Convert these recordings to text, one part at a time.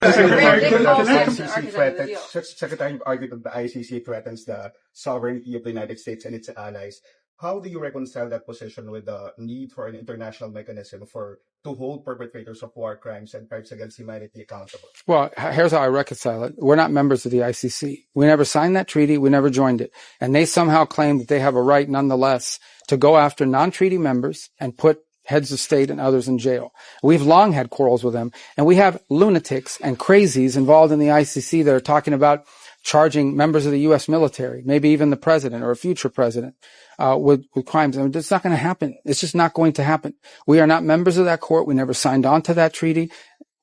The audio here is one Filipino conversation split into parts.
Secretary argued that the ICC threatens the sovereignty of the United States and its allies. How do you reconcile that position with the need for an international mechanism to hold perpetrators of war crimes and crimes against humanity accountable? Well, here's how I reconcile it. We're not members of the ICC. We never signed that treaty. We never joined it. And they somehow claim that they have a right nonetheless to go after non-treaty members and put heads of state and others in jail. We've long had quarrels with them, and we have lunatics and crazies involved in the ICC that are talking about charging members of the U.S. military, maybe even the president or a future president, with crimes. I mean, it's not going to happen. It's just not going to happen. We are not members of that court. We never signed on to that treaty.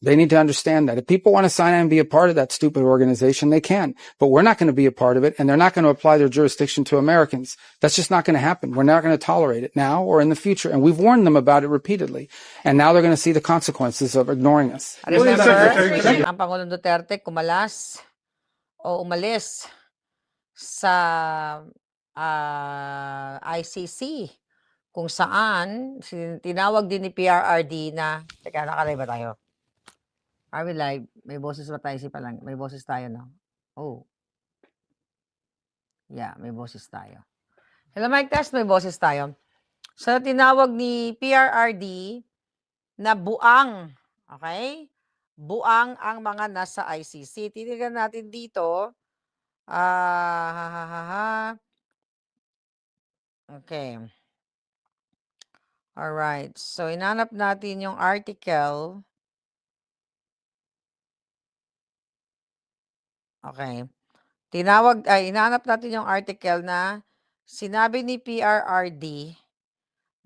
They need to understand that. If people want to sign on and be a part of that stupid organization, they can. But we're not going to be a part of it, and they're not going to apply their jurisdiction to Americans. That's just not going to happen. We're not going to tolerate it now or in the future. And we've warned them about it repeatedly. And now they're going to see the consequences of ignoring us. Remember, ang Pangulong Duterte kumalas o umalis sa ICC kung saan tinawag din ni PRRD na, teka, nakalay ba tayo? Are we live? May boses ba tayo? May boses tayo, no? Oh. Yeah, may boses tayo. Hello, mic test, may boses tayo. So, tinawag ni PRRD na buang, okay? Buang ang mga nasa ICC. Tinigan natin dito. Okay. Alright. So, inanap natin yung article. Okay. Inanap natin yung article na sinabi ni PRRD,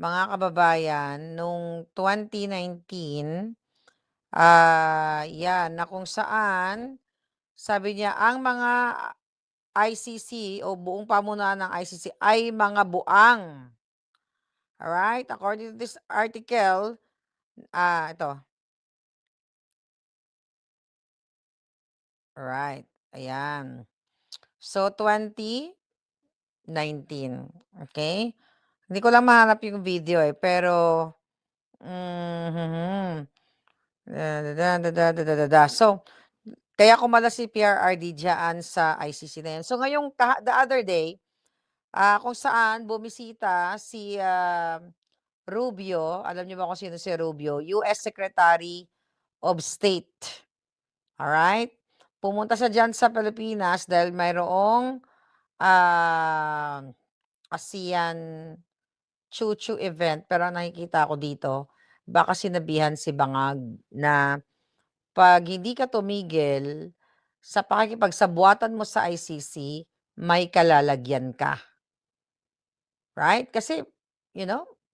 mga kababayan, nung 2019, yan, na kung saan, sabi niya, ang mga ICC o buong pamunuan ng ICC ay mga buang. Alright? According to this article, ito. Alright. Ayan. So, 2019. Okay? Hindi ko lang mahanap yung video pero so, kaya kumalas si PRRD dyan sa ICC na yan. So, ngayong the other day, kung saan bumisita si Rubio, alam niyo ba kung sino si Rubio? US Secretary of State. Alright? Pumunta siya dyan sa Pilipinas dahil mayroong ASEAN Chuchu event. Pero nakikita ko dito, baka sinabihan si Bangag na pag hindi ka tumigil sa pakikipagsabuatan mo sa ICC, may kalalagyan ka. Right? Kasi,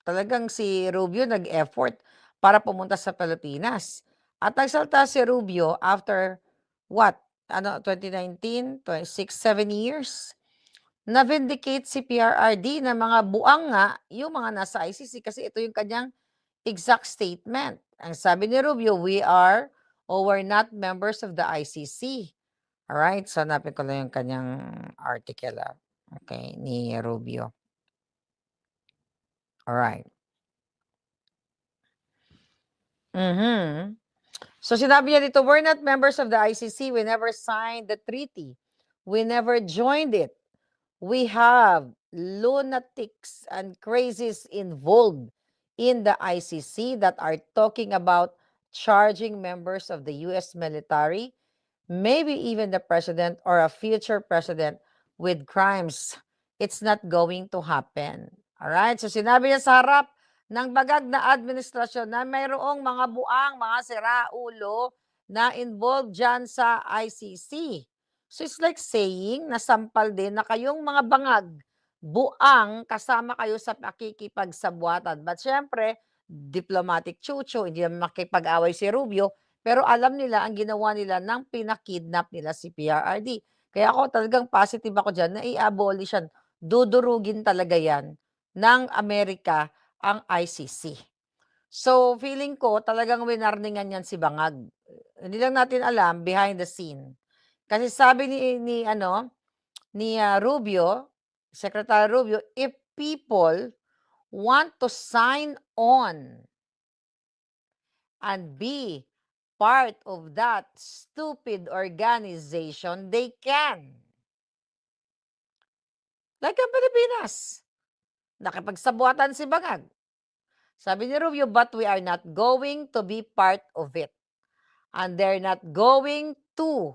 talagang si Rubio nag-effort para pumunta sa Pilipinas. At nagsalta si Rubio after 2019, 26, 7 years, na-vindicate si PRRD na mga buang nga yung mga nasa ICC kasi ito yung kanyang exact statement. Ang sabi ni Rubio, we're not members of the ICC. Alright, so hanapin ko lang yung kanyang article. Okay, ni Rubio. Alright. So sinabi niya dito, we're not members of the ICC. We never signed the treaty. We never joined it. We have lunatics and crazies involved in the ICC that are talking about charging members of the U.S. military, maybe even the president or a future president with crimes. It's not going to happen. Alright? So sinabi niya sa harap ng bagag na administrasyon na mayroong mga buang, mga siraulo na involved dyan sa ICC. So it's like saying, nasampal din na kayong mga bangag, buang, kasama kayo sa pakikipagsabuatan. But syempre, diplomatic chucho, hindi naman makipag-away si Rubio, pero alam nila ang ginawa nila nang pinakidnap nila si PRRD. Kaya ako talagang positive ako dyan na i-abolish yan. Dudurugin talaga yan ng Amerika ang ICC. So, feeling ko, talagang winarningan yan si Bangag. Hindi lang natin alam, behind the scene. Kasi sabi ni Rubio, Secretary Rubio, if people want to sign on and be part of that stupid organization, they can. Like ang Pilipinas. Nakipagsabuatan si Bangag. Sabi ni Rubio, but we are not going to be part of it. And they're not going to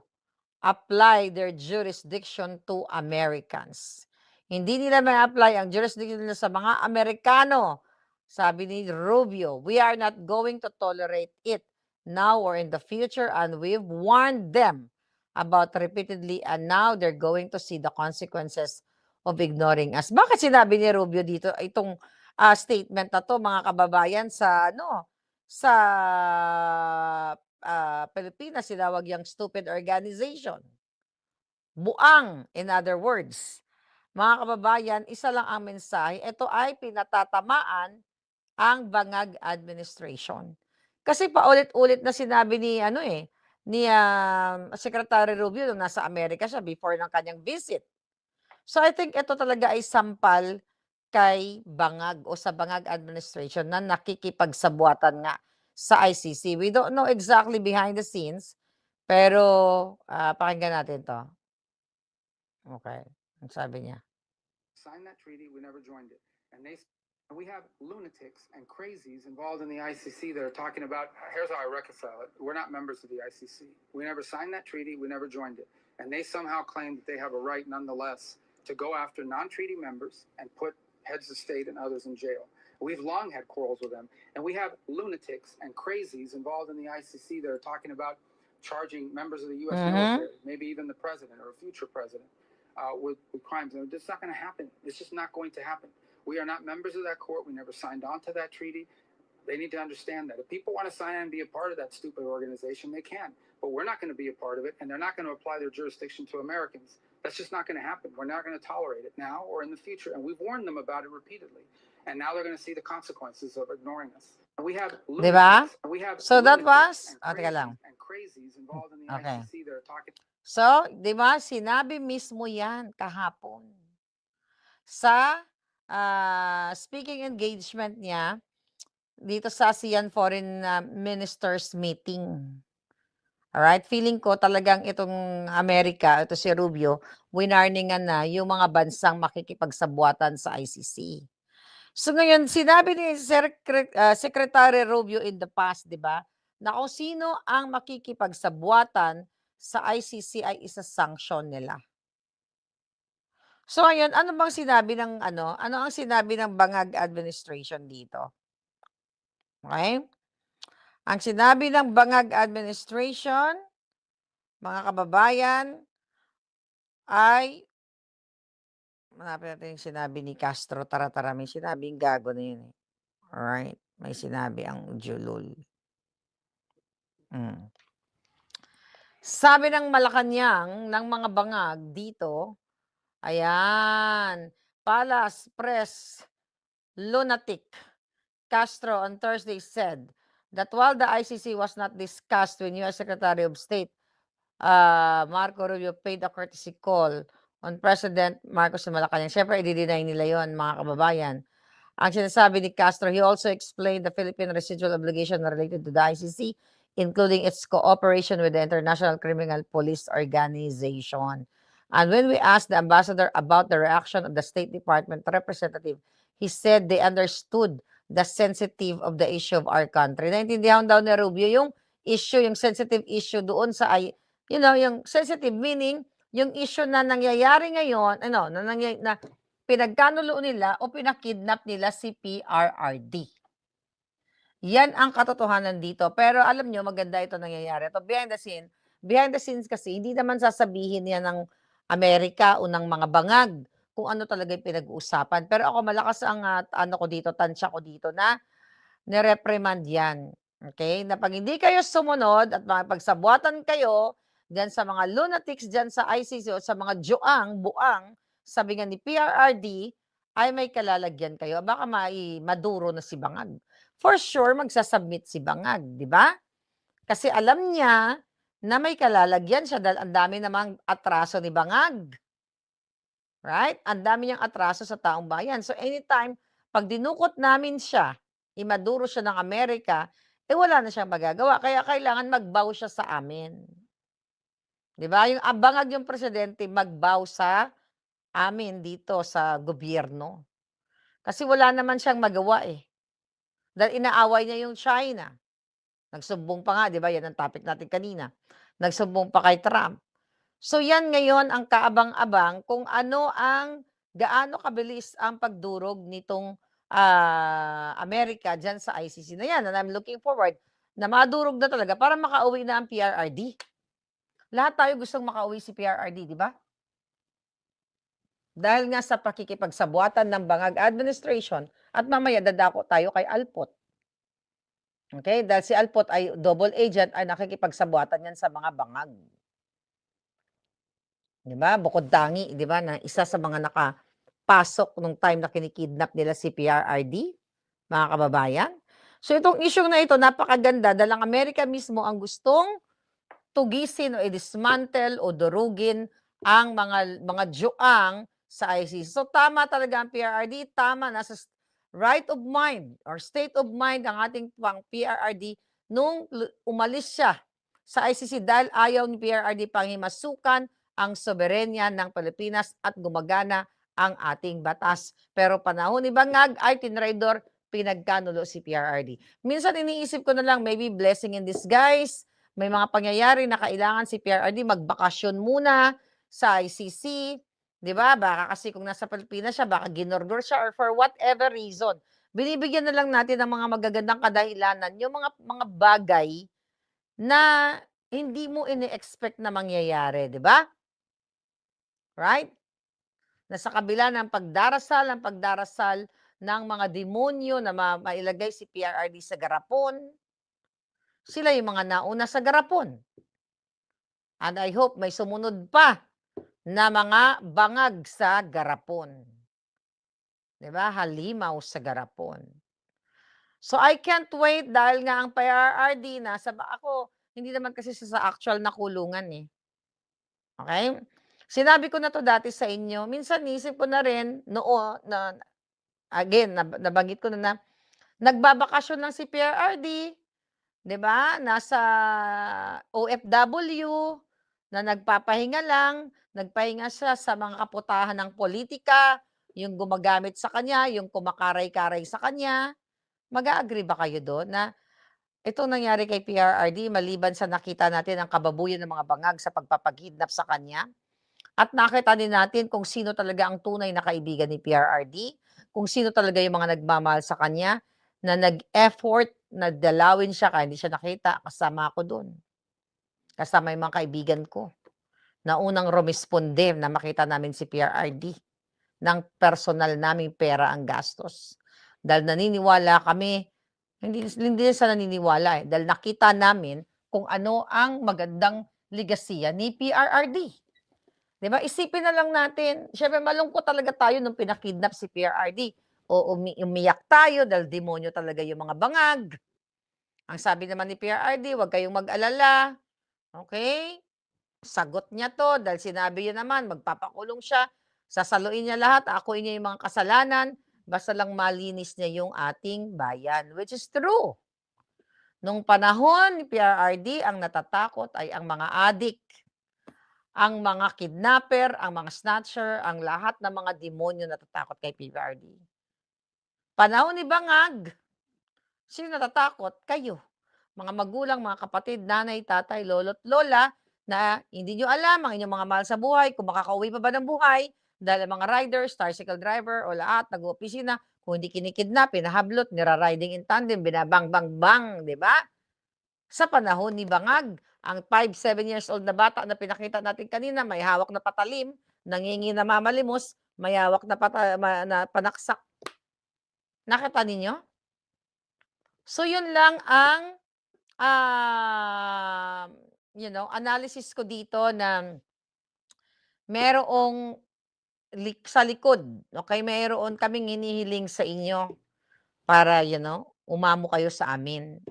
apply their jurisdiction to Americans. Hindi nila ma-apply ang jurisdiction nila sa mga Amerikano. Sabi ni Rubio, we are not going to tolerate it now or in the future, and we've warned them about repeatedly, and now they're going to see the consequences of ignoring us. Bakit sinabi ni Rubio dito itong statement na to, mga kababayan, sa Pilipinas, sinawag yung stupid organization. Buang, in other words. Mga kababayan, isa lang ang mensahe. Ito ay pinatatamaan ang Bangag administration. Kasi paulit-ulit na sinabi ni Secretary Rubio nung nasa Amerika siya before ng kanyang visit. So I think ito talaga ay sampal kay Bangag o sa Bangag administration na nakikipagsabuatan nga sa ICC. We don't know exactly behind the scenes, pero pakinggan natin to. Okay, ang sabi niya. Signed that treaty, we never joined it. And we have lunatics and crazies involved in the ICC that are talking about, here's how I reconcile it. We're not members of the ICC. We never signed that treaty, we never joined it. And they somehow claim that they have a right nonetheless to go after non-treaty members and put heads of state and others in jail. We've long had quarrels with them. And we have lunatics and crazies involved in the ICC that are talking about charging members of the U.S. military, maybe even the president or a future president, with crimes. And it's not going to happen. It's just not going to happen. We are not members of that court. We never signed on to that treaty. They need to understand that. If people want to sign on and be a part of that stupid organization, they can. But we're not going to be a part of it, and they're not going to apply their jurisdiction to Americans. That's just not going to happen. We're not going to tolerate it now or in the future, and we've warned them about it repeatedly. And now they're going to see the consequences of ignoring us. And we have Diba? So that was, teka lang. And crazies involved in the Okay. ICC that are talking. So, di ba, sinabi mismo yan kahapon sa speaking engagement niya dito sa ASEAN Foreign Ministers Meeting. Alright? Feeling ko talagang itong Amerika, ito si Rubio, winarningan na yung mga bansang makikipagsabuatan sa ICC. So ngayon, sinabi ni Secretary Rubio in the past, di ba, na kung sino ang makikipagsabuatan sa ICC ay isa-sanction nila. So ngayon, ano ang sinabi ng Bangag administration dito? Okay? Ang sinabi ng Bangag administration, mga kababayan, ay hanapin natin yung sinabi ni Castro. Tara, may sinabing gago na yun. Alright? May sinabi ang Julul. Sabi ng Malacanang, ng mga bangag dito, ayan, Palace Press Lunatic Castro on Thursday said that while the ICC was not discussed when U.S. Secretary of State Marco Rubio paid a courtesy call on President Marcos sa Malacanang. Siyempre, i-deny nila yon, mga kababayan. Ang sinasabi ni Castro, he also explained the Philippine residual obligation related to the ICC, including its cooperation with the International Criminal Police Organization. And when we asked the ambassador about the reaction of the State Department representative, he said they understood the sensitive of the issue of our country. Naintindihan daw ni Rubio yung issue, yung sensitive issue doon sa, yung sensitive meaning, yung issue na nangyayari ngayon, na pinagkanulo nila o pinakidnap nila si PRRD. Yan ang katotohanan dito. Pero alam nyo, maganda ito nangyayari. Ito, behind the scenes kasi, hindi naman sasabihin yan ng Amerika o ng mga bangag kung ano talaga yung pinag-uusapan. Pero ako, malakas ang tansya ko dito na nireprimand yan. Okay? Na pag hindi kayo sumunod at makipagsabuatan kayo dyan sa mga lunatics dyan sa ICC o sa mga buang, sabi nga ni PRRD, ay may kalalagyan kayo. Baka maduro na si Bangag. For sure, magsasubmit si Bangag, di ba? Kasi alam niya na may kalalagyan siya dahil ang dami namang atraso ni Bangag. Right? Ang dami niyang atraso sa taong bayan. So anytime, pag dinukot namin siya, imaduro siya ng Amerika, wala na siyang magagawa kaya kailangan mag-bow siya sa amin. 'Di ba, yung bangag yung presidente mag-bow sa amin dito sa gobyerno. Kasi wala naman siyang magawa, eh, dahil inaaway niya yung China. Nagsumbong pa nga 'di ba, yan ang topic natin kanina, nagsumbong pa kay Trump. So yan ngayon ang kaabang-abang kung ano ang gaano kabilis ang pagdurog nitong, Amerika diyan sa ICC na yan, and I'm looking forward na madurog na talaga para makauwi na ang PRRD. Lahat tayo gustong makauwi si PRRD, 'di ba? Dahil nga sa pakikipagsabuatan ng bangag administration at mamaya dadako tayo kay Alpot. Okay? Dahil si Alpot ay double agent ay nakikipagsabuatan yan sa mga bangag. 'Di ba? Bukod tangi, 'di ba, na isa sa mga nakapasok nung time na kinikidnap nila si PRRD, mga kababayan. So itong issue na ito napakaganda dahil ang Amerika mismo ang gustong tugisin o i-dismantle o durugin ang mga juang sa ICC. So tama talaga ang PRRD, tama nasa right of mind or state of mind ang ating PRRD nung umalis siya sa ICC dahil ayaw ni PRRD panghimasukan ang soberenya ng Pilipinas at gumagana ang ating batas. Pero panahon ni Bangag ay tinraidor, pinagkanulo si PRRD. Minsan iniisip ko na lang, maybe blessing in disguise, may mga pangyayari na kailangan si PRRD magbakasyon muna sa ICC, 'di ba? Baka kasi kung nasa Pilipinas siya, baka ginorgor siya or for whatever reason. Binibigyan na lang natin ng mga magagandang kadahilanan yung mga bagay na hindi mo ini-expect na mangyayari, 'di ba? Right? Na sa kabila ng pagdarasal ng mga demonyo na mailagay si PRRD sa garapon, sila yung mga nauna sa garapon. And I hope may sumunod pa na mga bangag sa garapon. 'Di ba? Halimaw sa garapon. So I can't wait dahil nga ang PRRD ako, hindi naman kasi sa actual na kulungan eh. Okay? Sinabi ko na to dati sa inyo. Minsan isip ko na rin na again nabanggit ko na nagbabakasyon lang si PRRD, 'di ba? Nasa OFW na nagpapahinga lang, nagpahinga siya sa mga kaputahan ng politika, yung gumagamit sa kanya, yung kumakaray-karay sa kanya. Mag-a-agree ba kayo doon na itong nangyari kay PRRD maliban sa nakita natin ang kababuyan ng mga bangag sa pagpapakidnap sa kanya at nakita din natin kung sino talaga ang tunay na kaibigan ni PRRD, kung sino talaga yung mga nagmamahal sa kanya, na nag-effort na dalawin siya kaya hindi siya nakita, kasama ako doon. Kasama yung mga kaibigan ko na unang rumisponde na makita namin si PRRD ng personal naming pera ang gastos. Dahil naniniwala kami, hindi sa naniniwala eh, dahil nakita namin kung ano ang magandang ligasiya ni PRRD. 'Di ba? Isipin na lang natin, syempre malungkot talaga tayo nung pinakidnap si PRRD. O umiyak tayo dahil demonyo talaga yung mga bangag. Ang sabi naman ni PRRD, huwag kayong mag-alala. Okay? Sagot niya to dahil sinabi niya naman, magpapakulong siya. Sasaluin niya lahat, akuin niya yung mga kasalanan, basta lang malinis niya yung ating bayan. Which is true. Nung panahon ni PRRD, ang natatakot ay ang mga adik, ang mga kidnapper, ang mga snatcher, ang lahat ng mga demonyo natatakot kay PRRD. Panahon ni Bangag, sino natatakot? Kayo. Mga magulang, mga kapatid, nanay, tatay, lolo't lola, na hindi nyo alam ang inyong mga mahal sa buhay, kung makakauwi pa ba ng buhay, dahil ang mga riders, tricycle driver, o lahat, nag-opisina, kung hindi kinikidnap, pinahablot, nira-riding in tandem, binabang-bang-bang, di ba? Sa panahon ni Bangag, ang 5-7 years old na bata na pinakita natin kanina, may hawak na patalim, nangingi na mamalimos, may hawak na, na panaksak. Nakita ninyo? So yun lang ang analysis ko dito na merong sa likod, okay? Mayroon kaming hinihiling sa inyo para, umamo kayo sa amin.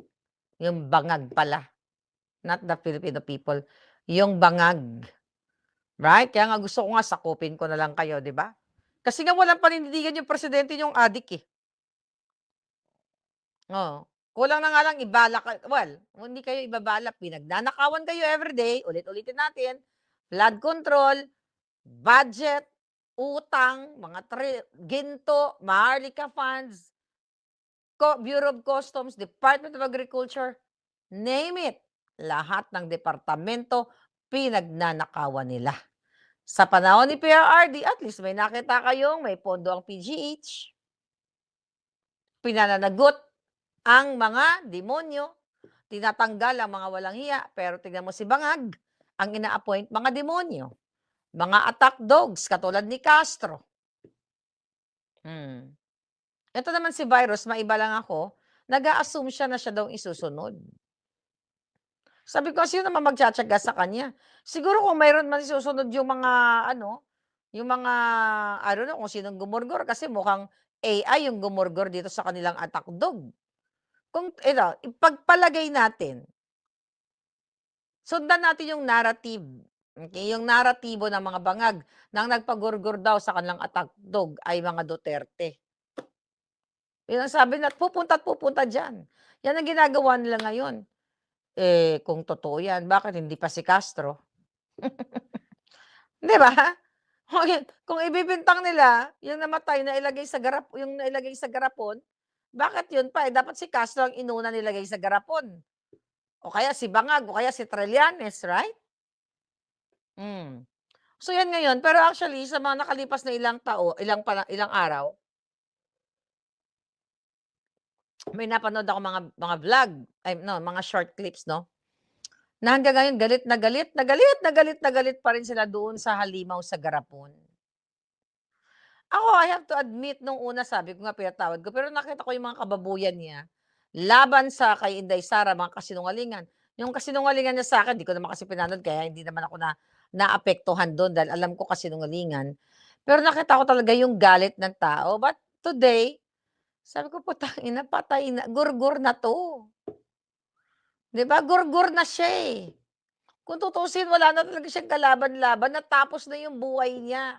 Yung bangag pala. Not the Filipino people. Yung bangag. Right? Kaya nga gusto ko nga sakupin ko na lang kayo, di ba? Kasi nga walang panindigan yung presidente yung adik eh. Oh. Kulang na nga lang ibala well, hindi kayo ibabala, pinagnanakawan kayo everyday, ulit-ulitin natin, flood control, budget, utang, mga ginto, Maharlika funds, Bureau of Customs, Department of Agriculture, name it. Lahat ng departamento, pinagnanakawan nila. Sa panahon ni PRRD, at least may nakita kayong may pondo ang PGH. Pinananagot ang mga demonyo, tinatanggal ang mga walang hiya, pero tingnan mo si Bangag, ang ina-appoint mga demonyo, mga attack dogs katulad ni Castro. Ito naman si Virus, maiba lang ako, nag-a-assume siya na siya daw isusunod. Sabi ko, sino naman magtsatsaga sa kanya? Siguro kung mayroon man isusunod yung mga, yung mga, I don't know kung sinong gumurgor, kasi mukhang AI yung gumurgor dito sa kanilang attack dog. Kung, ipagpalagay natin, sundan natin yung narrative. Okay? Yung naratibo ng mga bangag nang nagpagurgur daw sa kanilang attack dog ay mga Duterte. Yun ang sabi na pupunta at pupunta dyan. Yan ang ginagawa nila ngayon. Kung totoo yan, bakit hindi pa si Castro? Di ba? Kung ibibintang nila, yung namatay na ilagay sa yung nailagay sa garapon, bakit yun pa? Dapat si Castro ang inuna nilagay sa garapon. O kaya si Bangag, o kaya si Trillanes, right? So yan ngayon, pero actually sa mga nakalipas na ilang araw, may napanood ako mga vlog, mga short clips, no? Na hanggang ngayon galit na galit na galit na galit na galit pa rin sila doon sa halimaw sa garapon. Ako, I have to admit, nung una sabi ko nga pinatawad ko, pero nakita ko yung mga kababuyan niya laban sa kay Inday Sara, mga kasinungalingan. Yung kasinungalingan niya sa akin, di ko naman kasi pinanood, kaya hindi naman ako naapektuhan doon dahil alam ko kasinungalingan. Pero nakita ko talaga yung galit ng tao. But today, sabi ko, putang ina, patay na, gurgur na to. Di ba? Gurgur na siya eh. Kung tutusin, wala na talaga siyang kalaban-laban, natapos na yung buhay niya.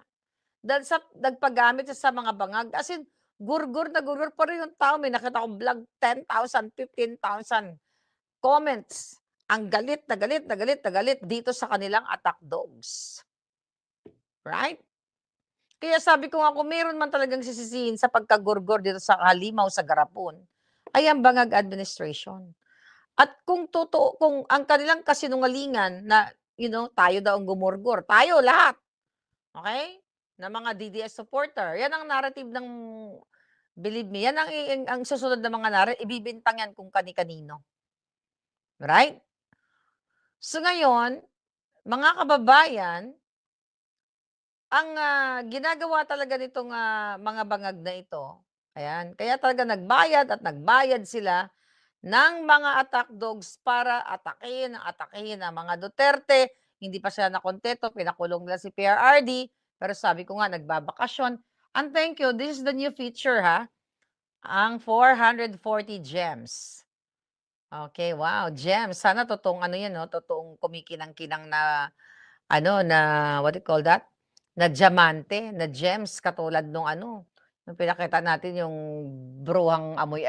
Dahil sa nagpagamit siya sa mga bangag. As in, gurgur na gurgur pa rin yung tao. May nakita akong vlog, 10,000, 15,000 comments. Ang galit na galit na galit na galit dito sa kanilang attack dogs. Right? Kaya sabi ko nga, kung meron man talagang sisisihin sa pagkagurgur dito sa halimaw sa garapon, ay ang bangag administration. At kung totoo, kung ang kanilang kasinungalingan na, tayo daw ang gumurgur, tayo lahat, okay? Na mga DDS supporter, yan ang narrative ng, believe me, yan ang susunod na mga narrative, ibibintang yan kung kani-kanino. Right? So ngayon, mga kababayan, ang ginagawa talaga nitong mga bangag na ito, ayan, kaya talaga nagbayad sila ng mga attack dogs para atakihin ang mga Duterte. Hindi pa sila nakontento, pinakulong nila si PRRD, pero sabi ko nga, nagbabakasyon. And thank you, this is the new feature ang 440 gems. Okay, wow, gems. Sana totoong yan, no? Totoong kumikinang-kinang na, what do you call that? Na diamante, na gems, katulad nung nung pinakita natin yung bruhang amoy,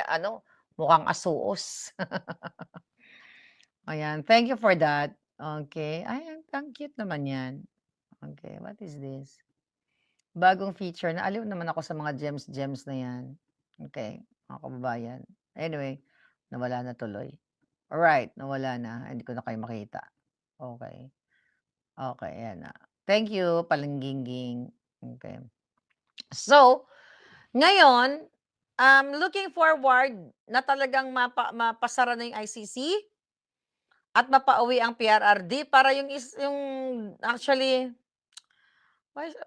mukhang asuos. Ayan, thank you for that. Okay, ayan, ang cute naman yan. Okay, what is this? Bagong feature, naaliw naman ako sa mga gems na yan. Okay, mga kababayan. Anyway, nawala na tuloy. Alright, nawala na. Hindi ko na kayo makita. Okay. Okay, ayan na. Thank you, Palangginging. Okay. So, ngayon, looking forward na talagang mapasara na yung ICC at mapauwi ang PRRD para yung actually,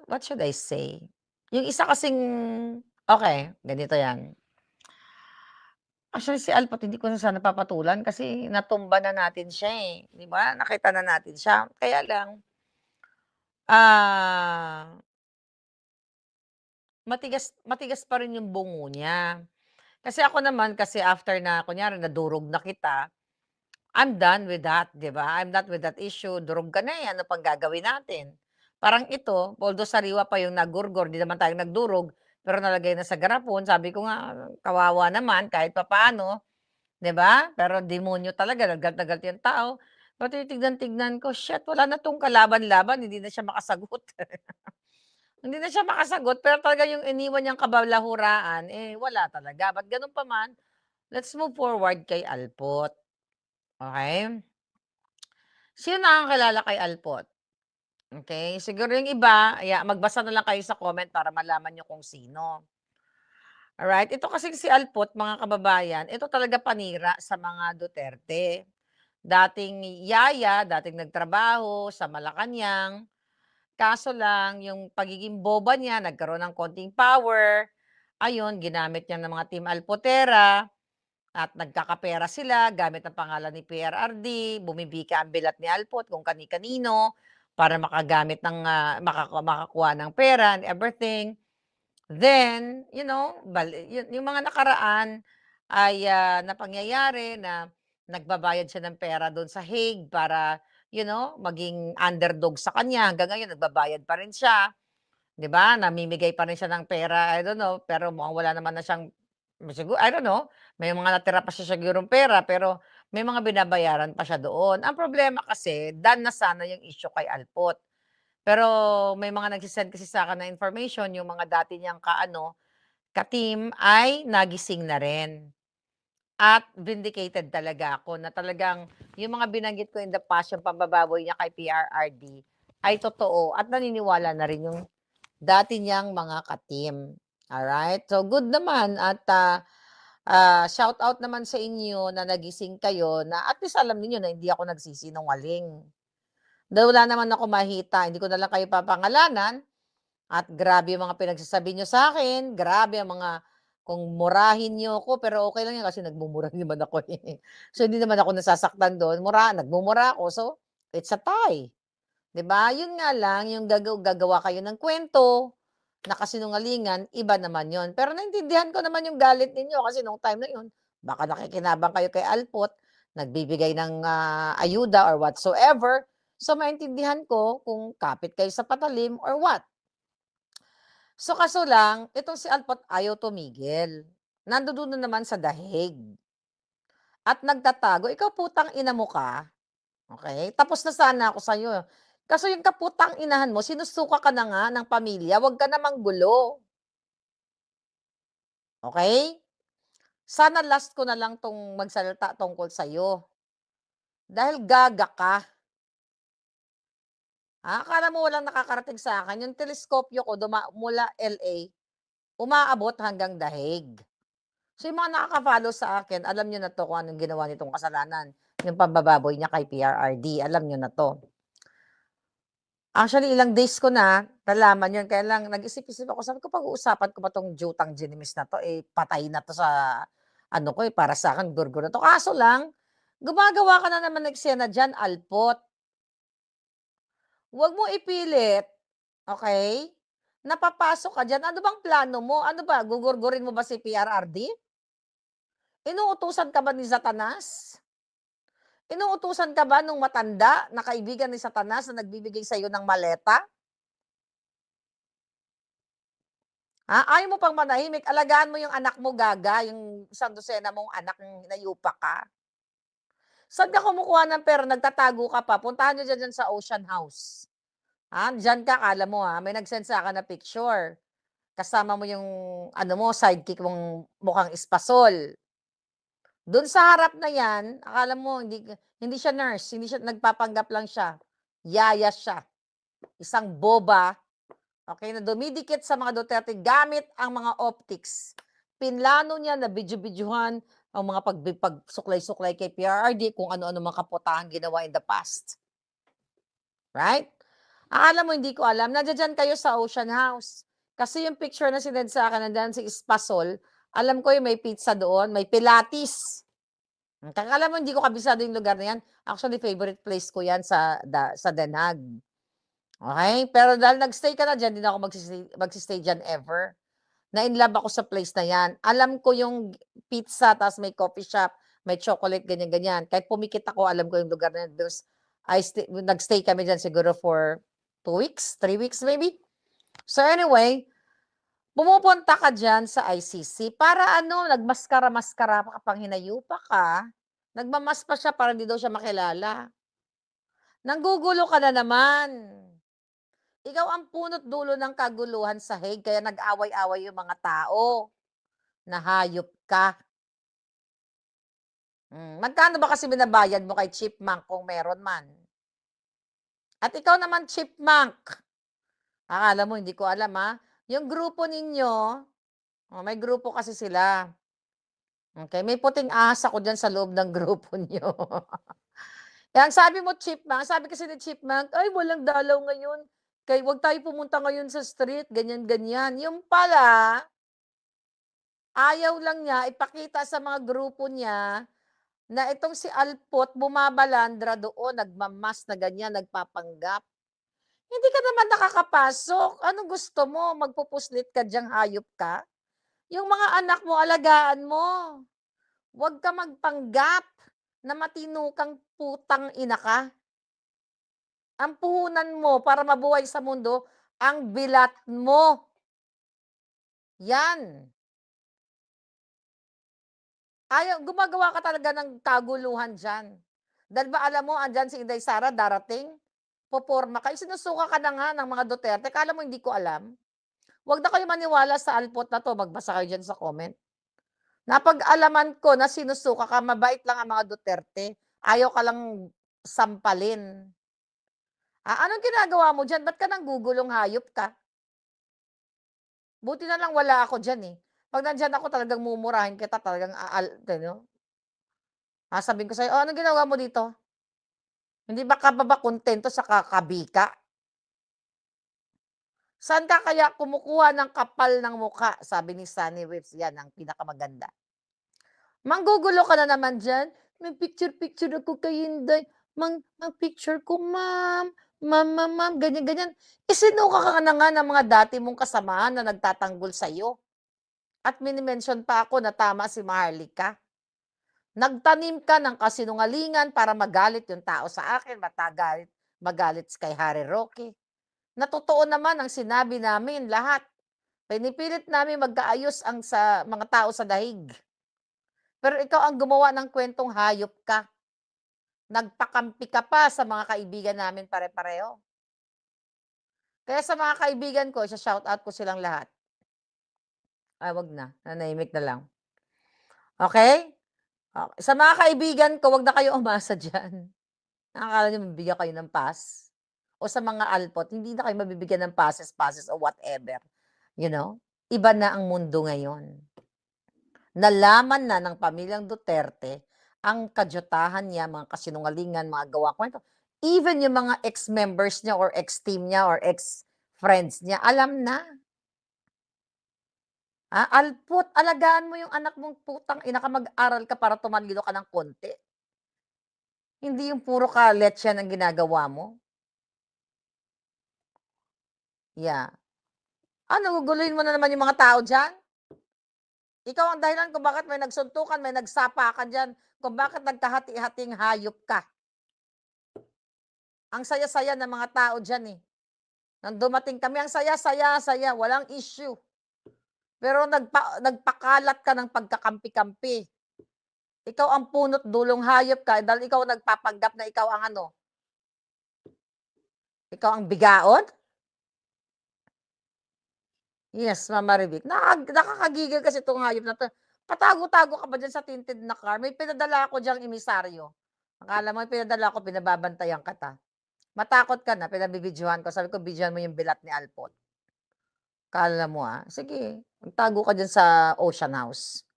what should I say? Yung isa kasing, okay, ganito yan. Actually, si Alpot, hindi ko na sana papatulan kasi natumba na natin siya eh. Di ba? Nakita na natin siya. Kaya lang, matigas pa rin yung bungo niya. Kasi ako naman, kasi after na, kunyari, nadurog na kita, I'm done with that, di ba? I'm not with that issue. Durog ka na eh, ano pang gagawin natin? Parang ito, although sariwa pa yung nagurgor, di naman tayong nagdurog, pero nalagay na sa garapon, sabi ko nga, kawawa naman, kahit papaano, 'di ba? Pero demonyo talaga, galit na galit yung tao. Pero tinitignan-tignan ko, shit, wala na 'tong kalaban-laban, hindi na siya makasagot. Hindi na siya makasagot, pero talaga yung iniwan niyang kabalahuraan, eh, wala talaga. But gano'n pa man, let's move forward kay Alpot, okey? Sino nakakakilala kay Alpot? Okey, siguro yung iba, magbasa na lang kayo sa comment para malaman niyo kung sino. Alright, ito kasing si Alpot, mga kababayan, ito talaga panira sa mga Duterte. Dating yaya, dating nagtrabaho sa Malacanang, kaso lang yung pagiging boba niya, nagkaroon ng konting power, ayun, ginamit niya ng mga Team Alpotera at nagkakapera sila gamit ang pangalan ni PRRD, bumibika ang bilat ni Alpot kung kani-kanino para makagamit ng, makakuha ng pera and everything. Then, yung mga nakaraan ay, na pangyayari na nagbabayad siya ng pera do'n sa Hague para, maging underdog sa kanya. Hanggang ngayon nagbabayad pa rin siya, 'di ba? Namimigay pa rin siya ng pera, I don't know, pero mukhang wala naman na siyang I don't know, may mga natira pa siya sigurong pera, pero may mga binabayaran pa siya doon. Ang problema kasi done na sana yung issue kay Alpot. Pero may mga nagse-send kasi sa'kin na information, yung mga dati niyang ka-team ay nagising na rin. At vindicated talaga ako na talagang yung mga binanggit ko in the past, yung pambababoy niya kay PRRD ay totoo at naniniwala na rin yung dati niyang mga ka-team. Alright? So good naman at, shout out naman sa inyo na nagising kayo na at least alam niyo na hindi ako nagsisinungaling. Dahil wala naman ako mahita, hindi ko na lang kayo papangalanan at grabe yung mga pinagsasabi niyo sa'kin, grabe ang mga kung murahin niyo ako, pero okey lang yan kasi nagmumura naman ako, eh. So, hindi naman ako nasasaktan do'n, nagmumura ako, so it's a tie, 'di ba? Yun nga lang yung gagawa kayo ng kuwento na kasinungalingan, iba naman yun. Pero naintindihan ko naman yung galit ninyo kasi nung time na yun, baka nakikinabang kayo kay Alpot, nagbibigay ng, ayuda or whatsoever. So, maintindihan ko kung kapit kayo sa patalim or what. So, kaso lang, itong si Alpot ayaw tumigil. Nandoon na naman sa dahig at nagtatago, "Ikaw putang ina mo ka, okey, tapos na sana ako sa'yo. Kaso yung kaputang inahan mo sinusuka ka na nga ng pamilya, wag ka na manggulo, okey? Sana last ko na lang 'tong magsalita tungkol sa'yo, dahil gaga ka. Akala mo walang nakakarating sa'kin, yung teleskopyo ko mula LA, umaabot hanggang dahig." So, yung mga nakaka-follow sa akin, alam niyo na 'to kung anong ginawa nitong kasalanan, yung pambababoy niya kay PRRD, alam niyo na 'to. Actually, ilang days ko na nalaman yun, kaya lang nag-isip-isip ako, sabi ko, "Pag-uusapan ko ba 'tong jutang Ginimis na 'to, eh, patay na 'to sa ano ko, eh, para sa'kin gurgur na 'to." Kaso lang, gumagawa ka na naman ng eksena diyan, Alpot. Huwag mo ipilit, okey? Napapasok ka diyan, ano bang plano mo? Ano ba, gugurgurin mo ba si PRRD? Inuutusan ka ba ni Satanas? Inuutusan ka ba nung matanda na kaibigan ni Satanas na nagbibigay sa'yo ng maleta? Ayaw mo pang manahimik, alagaan mo yung anak mo, gaga, yung isang dosena mong anak ng hinayupak ka. Saan ka kumukuha ng pera, nagtatago ka pa, puntahan niyo diyan sa Ocean House. Diyan ka, akala mo, may nag-send sa'kin na picture. Kasama mo yung ano mo, sidekick mong mukhang espasol. Do'n sa harap na 'yan, akala mo hindi siya nurse, hindi siya nagpapanggap lang siya, yaya siya, isang boba, okey, na dumidikit sa mga Duterte gamit ang mga optics. Pinlano niya na video-videohan ang mga pagsuklay-suklay kay PRRD, kung ano-ano mga kaputahang ginawa in the past, right? Akala mo hindi ko alam, nandiya-diyan kayo sa Ocean House. Kasi yung picture na sinend sa'kin, nandiyan si Espasol, alam ko yung may pizza doon, may Pilates. Akala mo hindi ko kabisado yung lugar na 'yan, actually favorite place ko 'yan sa Den Haag, okey? Pero dahil nag-stay ka na diyan, 'di na ako magsi-stay diyan ever. Na-inlove ako sa place na 'yan. Alam ko yung pizza ta's may coffee shop, may chocolate, ganyan-ganyan. Kahit pumikit ako, alam ko yung lugar na 'yan because nag-stay kami diyan siguro for 2 weeks, 3 weeks maybe. So anyway, Pumupunta ka diyan sa ICC para ano, nagmaskara-maskara ka pang hinayupak ka. Nagmamas pa siya para hindi daw siya makilala. Nanggugulo ka na naman. Ikaw ang punot dulo ng kaguluhan sa Hague kaya nag-away-away yung mga tao. Na hayop ka. Magkano ba kasi binabayad mo kay Chipmunk kung meron man? At ikaw naman, Chipmunk, akala mo hindi ko alam ha? Yung grupo ninyo, may grupo kasi sila. Okay, may puting ahas ako diyan sa loob ng grupo niyo. Eh, ang sabi mo, Chipmunk, sabi kasi ni Chipmunk, "Ay, walang dalaw ngayon. Kaya wag tayo pumunta ngayon sa street, ganyan-ganyan." Yung pala, ayaw lang niya ipakita sa mga grupo niya na itong si Alpot bumabalandra doon, nagmamas na ganyan, nagpapanggap. Hindi ka naman nakakapasok. Anong gusto mo? Magpupuslit ka diyang hayop ka? Yung mga anak mo, alagaan mo. Huwag ka magpanggap na matino kang putang ina ka. Ang puhunan mo para mabuhay sa mundo, ang bilat mo. Yan. Gumagawa ka talaga ng kaguluhan dyan. Dahil ba alam mo, andyan si Inday Sara darating, poporma kayo. Sinusuka ka na nga ng mga Duterte. Kala mo hindi ko alam? Huwag na kayo maniwala sa alpot na to. Magbasa kayo dyan sa comment. Napag-alaman ko na sinusuka ka, mabait lang ang mga Duterte. Ayaw ka lang sampalin. Anong ginagawa mo dyan? Ba't ka nanggugulong hayop ka? Buti na lang wala ako dyan eh. Pag nandyan ako talagang mumurahin kita, talagang sabihin ko sa'yo, "Oh, anong ginagawa mo dito? Hindi ba ka ba kontento sa kakabika? Saan ka kaya kumukuha ng kapal ng mukha?" Sabi ni Sunny Whips, yan ang pinakamaganda. "Manggugulo ka na naman diyan, may picture-picture ako kay Inday, picture ko ma'am, ma'am, ganyan-ganyan." Isinuka ka na nga ng mga dati mong kasamahan na nagtatanggol sa'yo. At mini-mention pa ako na tama si Maharlika. Nagtanim ka ng kasinungalingan para magalit yung tao sa akin, magalit kay Harry Roque. Na totoo naman ang sinabi namin lahat. Pinipilit namin magkaayos ang sa mga tao sa daig. Pero ikaw ang gumawa ng kwentong hayop ka. Nagpakampi ka pa sa mga kaibigan namin pare-pareho. Kaya sa mga kaibigan ko, isa-shoutout ko silang lahat. Wag na, nanahimik na lang. Okay? Sa mga kaibigan ko, wag na kayo umasa diyan. Akala niyo mabibigyan kayo ng pass? O sa mga alpot, hindi na kayo mabibigyan ng passes o whatever. You know? Iba na ang mundo ngayon. Nalaman na ng pamilyang Duterte ang kadyutahan niya, mga kasinungalingan, mga gawa kwento. Even yung mga ex-members niya or ex-team niya or ex-friends niya, alam na. Alpot, alagaan mo yung anak mong putang ina ka, mag-aral ka para tumalino ka ng konti. Hindi yung puro ka letsya ang ginagawa mo. Yeah. Guguluhin mo na naman yung mga tao diyan? Ikaw ang dahilan kung bakit may nagsuntukan, may nagsapakan diyan, kung bakit nagkahati-hating hayop ka. Ang saya-saya ng mga tao diyan eh. Nang dumating kami, ang saya-saya, walang issue. Pero nagpakalat ka ng pagkakampi-kampi. Ikaw ang punot dulong hayop ka dahil ikaw nagpapanggap na ikaw ang ano? Ikaw ang bigaon? Yes, Mama Rivik. Nakakagigil kasi itong hayop na 'to. Patago-tago ka ba diyan sa tinted na car? May pinadala ako diyang emisaryo. Akala mo may pinadala ko, binababantayan kita. Matakot ka na, pinabibidyuhan ko. Sabi ko, "Videohan mo yung bilat ni Alpot." Akala mo, sige, magtago ka diyan sa Ocean House.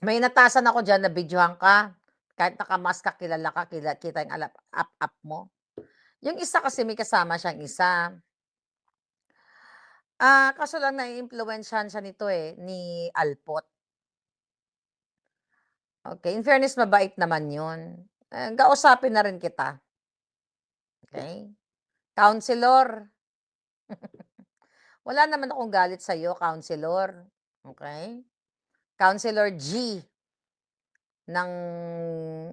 May inatasan ako diyan na videohan ka. Kahit naka-mask ka, kilala ka, kita yung up mo. Yung isa kasi may kasama siyang isa. Kaso lang naiimpluwensyahan siya nito ni Alpot. Okay, in fairness mabait naman 'yun. Kausapin na rin kita. Okay? Counselor. Wala naman akong galit sa'yo, counselor. Okay? Counselor G ng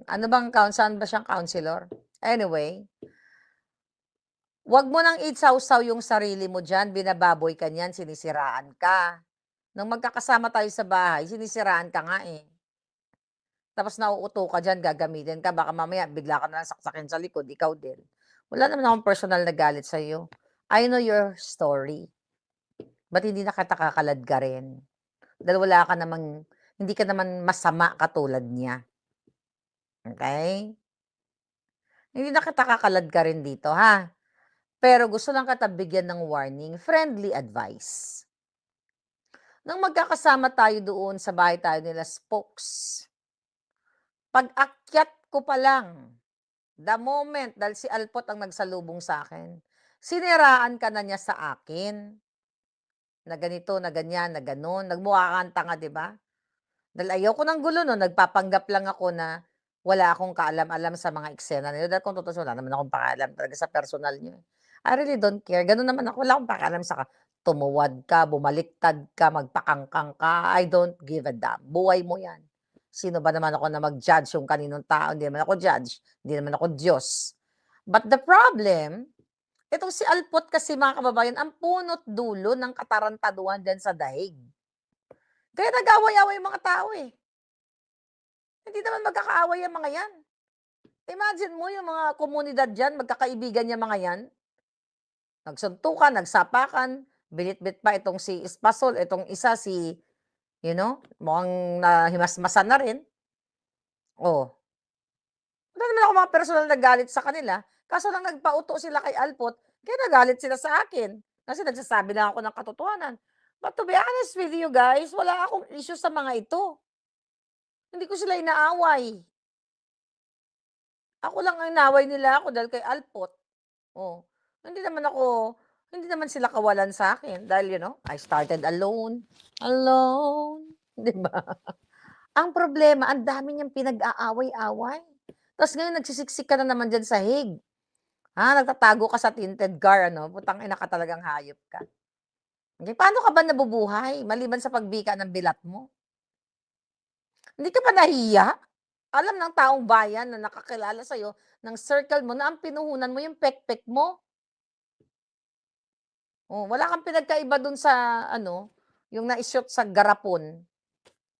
ano bang saan ba siyang counselor? Anyway, Wag mo nang isawsaw yung sarili mo diyan, binababoy ka niyan, sinisiraan ka. Nung magkakasama tayo sa bahay, sinisiraan ka nga eh. Tapos nauuto ka diyan, gagamitin ka, baka mamaya bigla ka na lang saksakin sa likod, ikaw din. Wala naman akong personal na galit sa'yo. I know your story. Ba't hindi na kita kakaladkarin? Dahil wala ka namang, hindi ka naman masama katulad niya. Okay? Hindi na kita kakaladkarin dito, ha? Pero gusto lang kita bigyan ng warning, friendly advice. Nang magkakasama tayo doon sa bahay tayo nila Spokes, pag-akyat ko pa lang, the moment, dahil si Alpot ang nagsalubong sa akin, siniraan ka na niya sa akin. Na ganito, na ganyan, na gano'n. Nagmukha kang tanga, di ba? Dahil ayoko ng gulo no, nagpapanggap lang ako na wala akong kaalam-alam sa mga eksena nila. Dahil kung totoo, wala naman akong pakaalam talaga sa personal niyo. I really don't care. Ganun naman ako. Wala akong pakaalam sa tumuwad ka, bumaliktad ka, magpakangkang ka. I don't give a damn. Buhay mo yan. Sino ba naman ako na mag-judge yung kaninong tao? Hindi naman ako judge. Hindi naman ako Diyos. But the problem, itong si Alpot kasi mga kababayan, ang punot dulo ng katarantaduhan dyan sa daig. Kaya nag-away-away yung mga tao eh. Hindi naman magkakaaway ang mga yan. Imagine mo yung mga komunidad dyan, magkakaibigan yung mga yan. Nagsuntukan, nagsapakan, binit-bit pa itong si Espasol, itong isa si, mukhang nahimasmasan na rin. Oh. Wala naman ako mga personal na galit sa kanila. Kaso lang nagpauto sila kay Alpot, kaya nagalit sila sa akin. Kasi nagsasabi lang ako ng katotohanan. But to be honest with you guys, wala akong issue sa mga ito. Hindi ko sila inaaway. Ako lang ang inaway nila ako dahil kay Alpot. Oh. Hindi naman sila kawalan sa akin dahil I started alone. Alone. 'Di ba? Ang problema, ang dami niyang pinag-aaway-away. Tapos ngayon nagsisiksik ka na naman diyan sa Hague. Nagtatago ka sa tinted car, putang ina ka talagang hayop ka. Okay, paano ka ba nabubuhay maliban sa pagbika ng bilat mo? Hindi ka ba nahiya? Alam ng taong bayan na nakakilala sa'yo, ng circle mo, na ang pinuhunan mo yung pekpek mo. Oh, wala kang pinagkaiba dun sa, yung na-shoot sa garapon.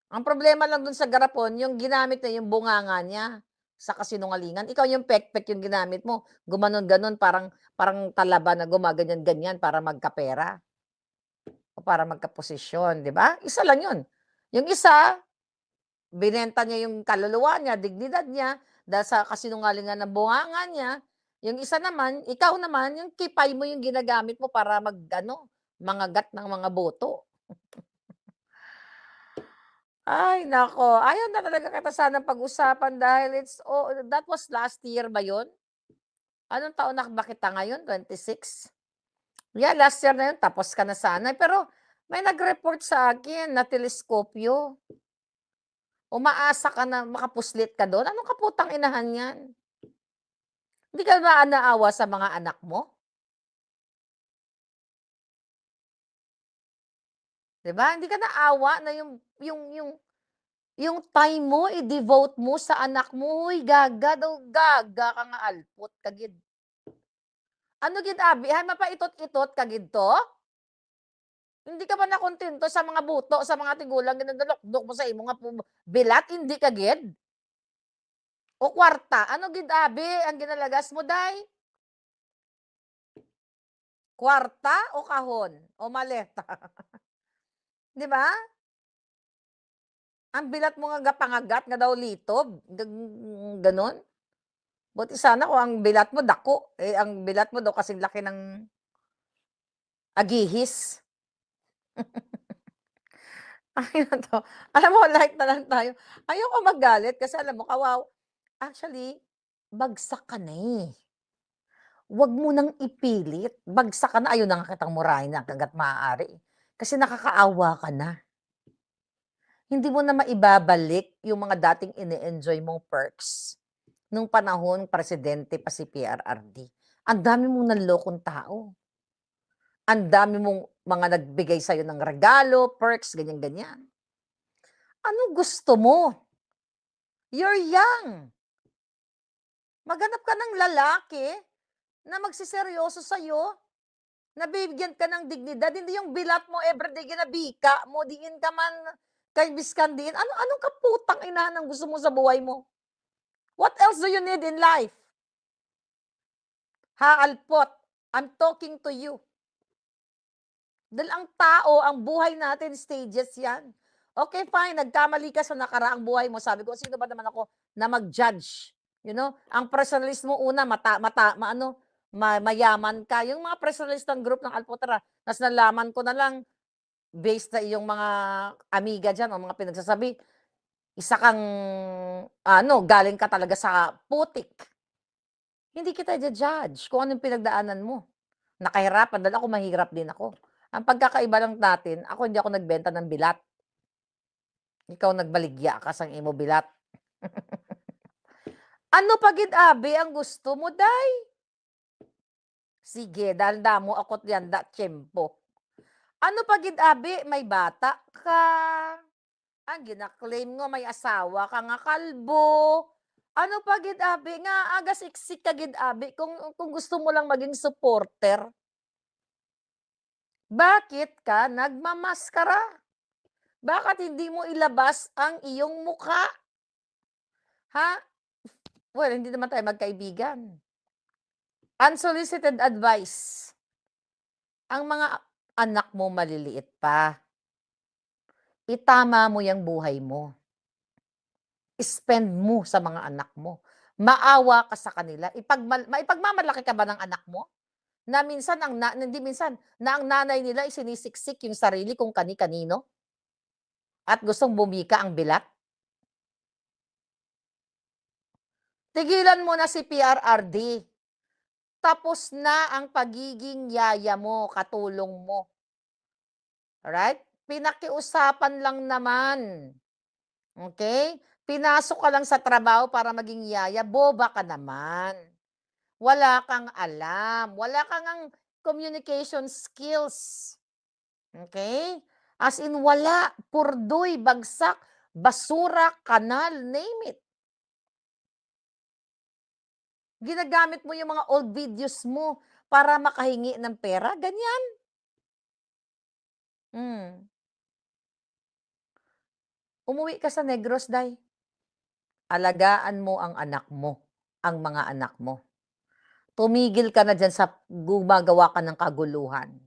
Ang problema lang dun sa garapon, yung ginamit na yung bunganga niya sa kasinungalingan. Ikaw yung pekpek yung ginamit mo. Gumanon-ganon, parang talaba na gumaganyan-ganyan para magkapera. O para magkaposisyon, di ba? Isa lang yun. Yung isa, binenta niya yung kaluluwa niya, dignidad niya, dahil sa kasinungalingan ng bunganga niya. Yung isa naman, ikaw naman, yung kipay mo yung ginagamit mo para mangagat ng mga boto. Ay, nako. Ayaw na talaga kita sanang pag-usapan dahil that was last year ba yun? Anong taon na ba kita ngayon? 26? Yeah, last year na yun. Tapos ka na sana. Pero may nag-report sa akin na teleskopyo. Umaasa ka na makapuslit ka doon. Anong kaputang inahan yan? Hindi ka ba naawa sa mga anak mo? Diba? Hindi ka naawa na yung time mo, i-devote mo sa anak mo. Uy, gaga daw, gaga ka nga Alpot, kagid. Ano gid abi? Mapaitot-itot kagid to? Hindi ka ba nakontento sa mga buto, sa mga tigulang ginadalok-dok mo sa imo nga bilat, hindi kagid? O kwarta, ano gid abi ang ginalagas mo day? Kwarta o kahon o maleta? 'Di ba? Ang bilat mo nga pangagat nga daw litob, ganon. Buti sana kung ang bilat mo dako, ang bilat mo daw kasing laki ng agihis. Ay to. Alam mo, light na lang tayo. Ayoko magalit kasi alam mo, actually, bagsak ka na eh. Huwag mo nang ipilit. Bagsak ka na, ayaw na nga kitang murahin na hangga't maaari. Kasi nakakaawa ka na. Hindi mo na maibabalik yung mga dating ini-enjoy mong perks nung panahon presidente pa si PRRD. Ang dami mong nanlokong tao. Ang dami mong mga nagbigay sa'yo ng regalo, perks, ganyan-ganyan. Ano gusto mo? You're young. Maghanap ka ng lalaki na magsiseryoso sa'yo, nabibigyan ka ng dignidad, hindi yung bilat mo everyday ginabika mo, diin ka man kay biskandiin. Anong kaputang ina ng gusto mo sa buhay mo? What else do you need in life? Ha, Alpot, I'm talking to you. Dahil ang tao, ang buhay natin, stages yan. Okay, fine, nagkamali ka sa nakaraang buhay mo. Sabi ko, sino ba naman ako na mag-judge? You know, ang personalist mo una, mayaman ka. Yung mga personalist ng group ng Alpotera, tas nalaman ko na lang, based na iyong mga amiga dyan, o mga pinagsasabi, isa kang, galing ka talaga sa putik. Hindi kita judge kung anong pinagdaanan mo. Nakahirapan, dahil ako mahirap din ako. Ang pagkakaiba lang natin, ako hindi ako nagbenta ng bilat. Ikaw nagbaligya ka sang imo bilat. Ano pagid abi ang gusto mo, day? Sige, dahil damo akot yan, tiyempo. Ano pagid abi, may bata ka. Ang ginaklaim nga may asawa ka nga kalbo. Ano pagid abi nga agas iksik ka gid abi kung gusto mo lang maging supporter. Bakit ka nagmamaskara? Bakit hindi mo ilabas ang iyong mukha? Ha? Well, hindi naman tayo magkaibigan. Unsolicited advice. Ang mga anak mo maliliit pa. Itama mo yung buhay mo. Spend mo sa mga anak mo. Maawa ka sa kanila. Maipagmamalaki ka ba ng anak mo? Na minsan, na ang nanay nila ay sinisiksik yung sarili kung kani-kanino? At gustong bumika ang bilat? Tigilan mo na si PRRD. Tapos na ang pagiging yaya mo, katulong mo. Alright? Pinakiusapan lang naman. Okay? Pinasok ka lang sa trabaho para maging yaya, boba ka naman. Wala kang alam. Wala kang ang communication skills. Okay? As in wala, purdoy, bagsak, basura, kanal, name it. Ginagamit mo yung mga old videos mo para makahingi ng pera, ganyan. Umuwi ka sa Negros, day. Alagaan mo ang anak mo, ang mga anak mo. Tumigil ka na dyan sa gumagawa ka ng kaguluhan.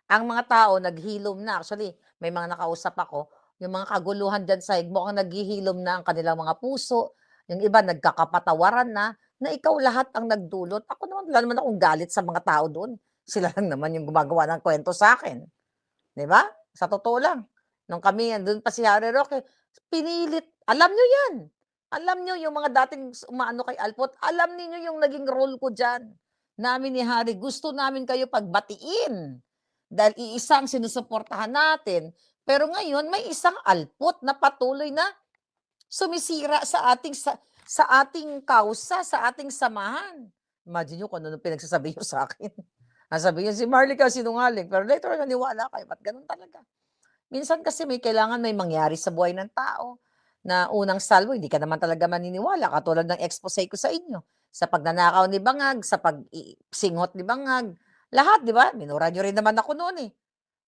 Ang mga tao naghilom na. Actually, may mga nakausap ako, yung mga kaguluhan dyan sa higmo, ang naghihilom na ang kanilang mga puso. Yung iba nagkakapatawaran na ikaw lahat ang nagdulot. Ako naman, wala naman akong galit sa mga tao doon. Sila lang naman yung gumagawa ng kwento sa akin. Di ba? Sa totoo lang. Nung kami, doon pa si Harry Roque, pinilit. Alam nyo yan. Alam nyo yung mga dating umaano kay Alpot, alam niyo yung naging role ko dyan. Namin ni Harry, gusto namin kayo pagbatiin. Dahil iisang sinusuportahan natin. Pero ngayon, may isang Alpot na patuloy na sumisira sa ating kausa, sa ating samahan. Imagine nyo kung ano pinagsasabi nyo sa akin. Sabi nyo, si Marley ka sinungaling. Pero later, naniwala kayo. Ba't ganun talaga? Minsan kasi may kailangan may mangyari sa buhay ng tao na unang salvo, hindi ka naman talaga maniniwala. Katulad ng expose ko sa inyo. Sa pagnanakaw ni Bangag, sa pagsingot ni Bangag. Lahat, di ba? Minura nyo rin naman ako noon eh.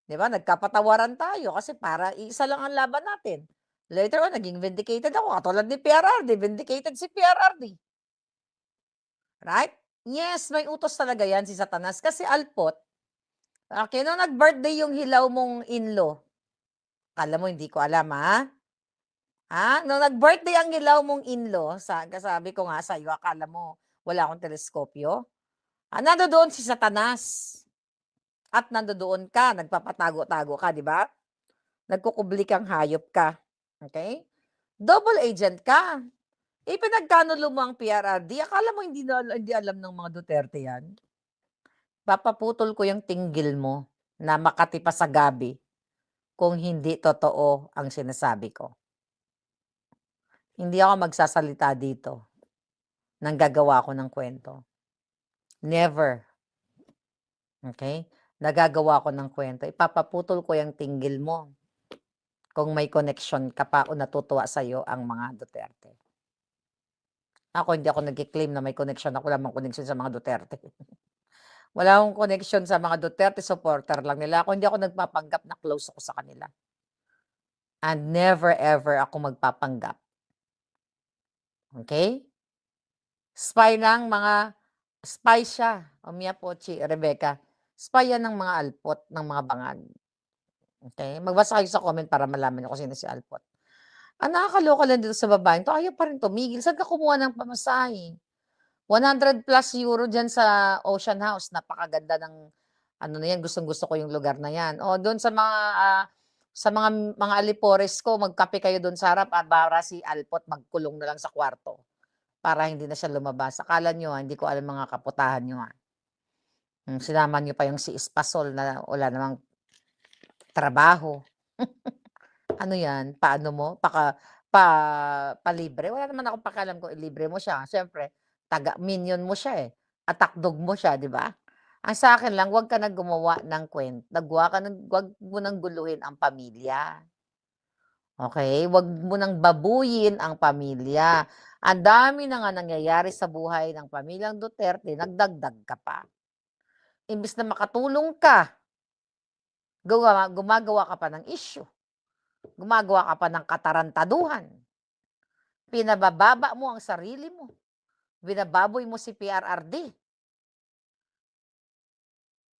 Di ba? Nagkapatawaran tayo kasi para isa lang ang laban natin. Later on, naging vindicated ako. Katulad ni PRRD, vindicated si PRRD. Right? Yes, may utos talaga yan si Satanas. Kasi Alpot, okay, nung nag-birthday yung hilaw mong in-law, kala mo hindi ko alam, ha? Nung nag-birthday ang hilaw mong in-law, sabi ko nga sa'yo, akala mo wala akong teleskopyo? Nandoon si Satanas. At nandoon ka, nagpapatago-tago ka, di ba? Nagkukubli kang hayop ka. Okay? Double agent ka. Pinagkanulo mo ang PRRD, akala mo hindi alam ng mga Duterte yan? Papaputol ko yung tinggil mo na Makati pa sa gabi kung hindi totoo ang sinasabi ko. Hindi ako magsasalita dito nang gagawa ko ng kwento. Never. Okay? Nagagawa ko ng kwento. Ipapaputol ko yung tinggil mo kung may connection ka pa o natutuwa sa'yo ang mga Duterte. Ako, hindi ako nag-claim na may connection. Ako lamang connection sa mga Duterte. Wala akong connection sa mga Duterte, supporter lang nila ako. Hindi ako nagpapanggap na close ako sa kanila. And never ever ako magpapanggap. Okay? Spy siya. O Mia Pochi, Rebecca. Spy yan ng mga alpot, ng mga bangag. Okay? Magbasa kayo sa comment para malaman niyo kung sino si alpot. Ang nakakaloka lang dito sa babaeng to, ayaw pa rin tumigil. Saan ka kumuha ng pamasahe? 100 plus euro dyan sa Ocean House. Napakaganda ng ano na yan, gustong-gusto ko yung lugar na yan. O doon sa mga alipores ko, magkape kayo doon sa harap at para si Alpot magkulong na lang sa kwarto para hindi na siya lumabas. Akala nyo, hindi ko alam mga kaputahan nyo. Sinama nyo pa yung si Espasol na wala namang trabaho. Ano yan? Paano mo? Palibre? Wala naman akong pakialam kung ilibre mo siya. Siyempre, minion mo siya eh. Attack dog mo siya, di ba? Ang sa akin lang, huwag ka na gumawa ng kwento. Huwag mo nang guluhin ang pamilya. Okay? Huwag mo nang babuyin ang pamilya. Ang dami na nga nangyayari sa buhay ng pamilyang Duterte, nagdagdag ka pa. Imbis na makatulong ka, gumagawa ka pa ng issue. Gumagawa ka pa ng katarantaduhan. Pinabababa mo ang sarili mo. Binababoy mo si PRRD.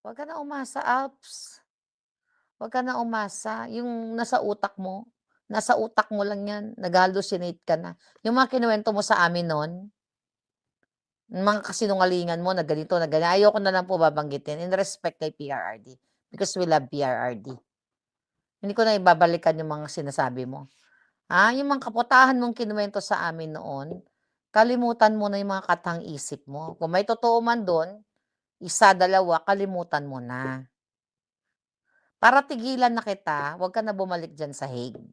Huwag ka na umasa, Alps. Huwag ka na umasa. Yung nasa utak mo lang yan. Nag-hallucinate ka na. Yung mga kinuwento mo sa amin noon, mga kasinungalingan mo na ganito, na ganyan, ayoko na lang po babanggitin in respect kay PRRD. Because we love PRRD. Hindi ko na ibabalikan yung mga sinasabi mo. Yung mga kaputahan mong kinuwento sa amin noon, kalimutan mo na yung mga katang-isip mo. Kung may totoo man doon, isa, dalawa, kalimutan mo na. Para tigilan na kita, huwag ka na bumalik dyan sa Hague.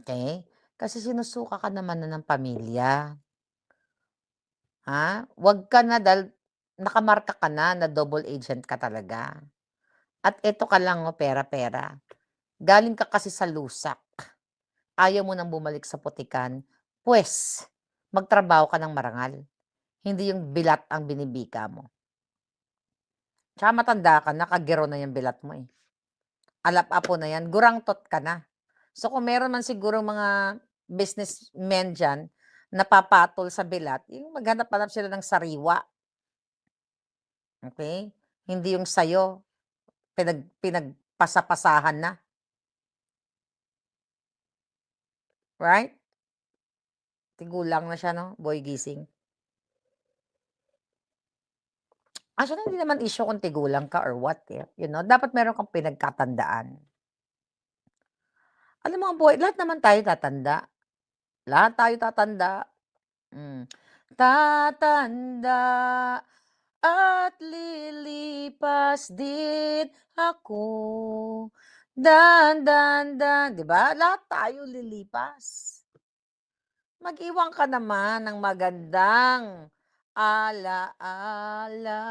Okay? Kasi sinusuka ka naman na ng pamilya. Huwag ka na, dahil nakamarka ka na double agent ka talaga. At ito ka lang, pera-pera. Galing ka kasi sa lusak. Ayaw mo nang bumalik sa putikan, pues, magtrabaho ka ng marangal. Hindi yung bilat ang binibika mo. Tsaka matanda ka, nakagero na yung bilat mo eh. Alap-apo na yan, gurangtot ka na. So kung meron man siguro mga businessmen dyan, napapatol sa bilat, yung maghanap-hanap sila ng sariwa. Okay? Hindi yung sayo, pinagpasapasahan na. Right? Tigulang na siya, no? Boy gising. Actually, hindi naman issue kung tigulang ka or what. You know, dapat meron kang pinagkatandaan. Alam mo, boy, lahat naman tayo tatanda. Lahat tayo tatanda. Tatanda at lilipas din ako. Dan, dan, dan. Diba? Lahat tayo lilipas. Mag-iwan ka naman ng magandang alaala.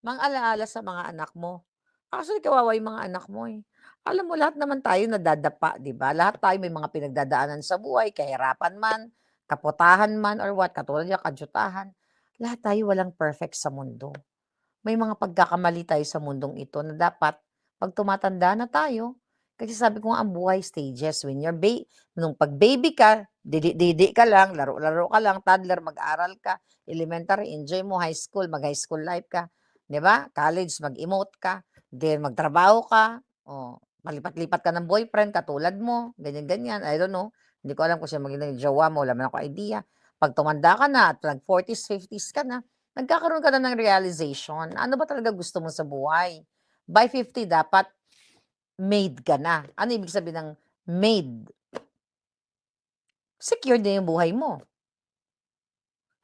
Mang-alaala sa mga anak mo. Actually, kawawa yung mga anak mo eh. Alam mo, lahat naman tayo nadadapa, di ba? Lahat tayo may mga pinagdadaanan sa buhay, kahirapan man, kaputahan man, or what, katulad niya, kadyutahan. Lahat tayo walang perfect sa mundo. May mga pagkakamali tayo sa mundong ito na dapat, pag tumatanda na tayo, kasi sabi ko nga, ang buhay stages. Nung pag-baby ka, didi ka lang, laro-laro ka lang, toddler, mag-aral ka, elementary, enjoy mo, high school, mag-high school life ka, di ba? College, mag-emote ka, then magtrabaho ka, malipat-lipat ka ng boyfriend, katulad mo, ganyan-ganyan, I don't know. Hindi ko alam kung siya magiging jowa mo, wala man ako idea. Pag tumanda ka na, at nag-40s, 50s ka na, nagkakaroon ka na ng realization. Ano ba talaga gusto mo sa buhay? By 50, dapat made ka na. Ano ibig sabihin ng made? Secure din yung buhay mo.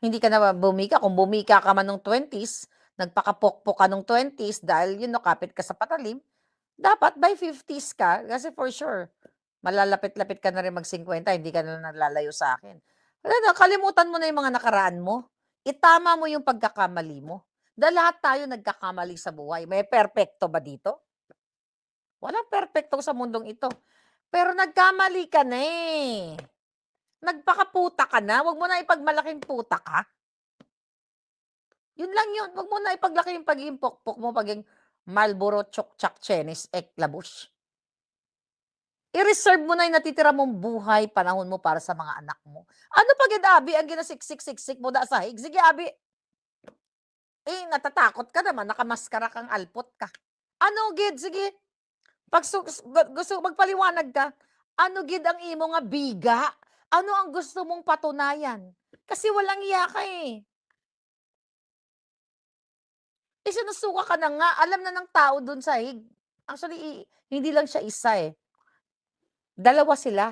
Hindi ka na bumika. Kung bumika ka man nung 20s, nagpakapokpok ka nung 20s dahil yun, kapit ka sa patalim, dapat by 50s ka, kasi for sure, malalapit-lapit ka na rin mag-50, hindi ka na nalalayo sa akin. Kalimutan mo na yung mga nakaraan mo. Itama mo yung pagkakamali mo. Dahil lahat tayo nagkakamali sa buhay. May perpekto ba dito? Walang perpekto sa mundong ito. Pero nagkamali ka na eh. Nagpakaputa ka na. Huwag mo na ipagmalaking puta ka. Yun lang yun. Wag mo na ipaglaki yung pagiging pokpok mo, pagiging Marlboro Chokchak Chenis Eklabush. I-reserve mo na yung natitira mong buhay, panahon mo para sa mga anak mo. Ano pag Abi, ang ginasiksik-siksik mo da sahig? Sige, Abi. Natatakot ka naman, nakamaskara kang alpot ka. Ano, gid? Sige. Pag gusto magpaliwanag ka, ano gid ang imo nga biga? Ano ang gusto mong patunayan? Kasi walang iya ka eh. Sinusuka ka na nga, alam na ng tao dun sa hig. Actually, hindi lang siya isa eh. Dalawa sila.